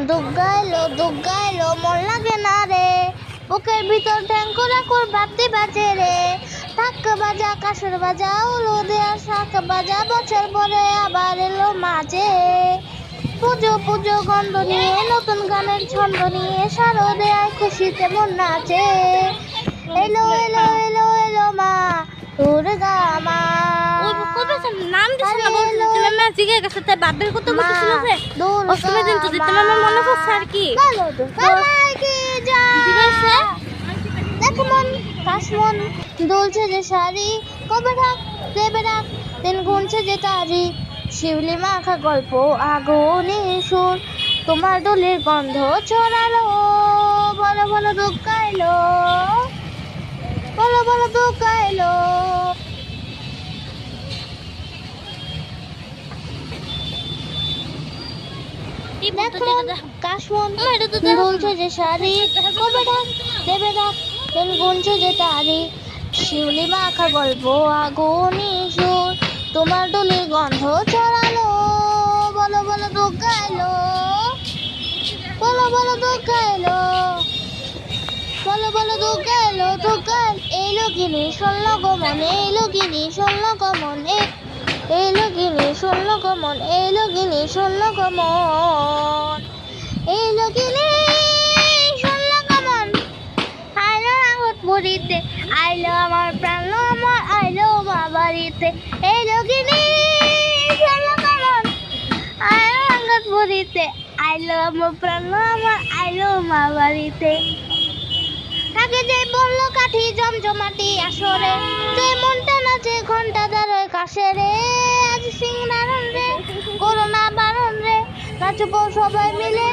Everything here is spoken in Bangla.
দুগ্গা এলো মন লাগে না রে, বুকের ভিতর ট্যাঙ্কুরা কোর বাতি বাজে রে। ঢাক বাজা কাসর বাজা উলু দেয়া শাক বাজা, বছর পরে আবার এলো মাঝে। পুজো পুজো গন্ধ নিয়ে নতুন গানের ছন্দ নিয়ে, শারদে আয় খুশিতে মন নাচে। এলো এলো এলো এলো মা দুর্গা মা। নাম দিছে না বলতে তুমি মা জিগে গেছে তাই বাপের কত বলছিল যে অষ্টমী দিন তো দিতে আমার মনে পড়ছে আর কি বলো তো সবাই কি যা জিগাইছে দেখো মন কাশমন দুলছে যে শাড়ি, কবে রাখ দেবে রাখ দিন গুনছে যে তারি। শিউলি মাখা গল্প আগুনে সুর, তোমার দোলের গন্ধ ছড়ালো। বলো বলো দুগ্গা এলো, বলো বলো দুগ্গা এলো। দেখো কাশমন দুলছে যে শাড়ি, কবে রাখ দেবে রাখ দিন গুনছে যে তারি। শিউলি মাখা গল্প আগুনে সুর, তোমার দোলের গন্ধ ছড়ালো। বলো বলো দুগ্গা এলো, বলো বলো দুগ্গা এলো, বলো বলো দুগ্গা এলো। দুগ্গা এলো গিনি শোনল গমন, এলো গিনি শোনল গমন, এলো গিনি শোনল গমন, এলো গিনি শোনল গমন, এলো গিনি শোনল গমন। আইলো আঙুর পুরিতে, আইলো আমার প্রাণ আমার, আইলো মা বাড়িতে। এলো গিনি শোনল গমন, আইলো আঙুর পুরিতে, আইলো আমার প্রাণ আমার, আইলো মা বাড়িতে। থাকে যে বললো কাঠি জমজমাটি আসরে, যে মনটা নাচে ঘন্টা দাঁড়ায় কাছে রে। আজ সিংনারণ রে করোনা বারণ রে, নাচবো সবাই মিলে।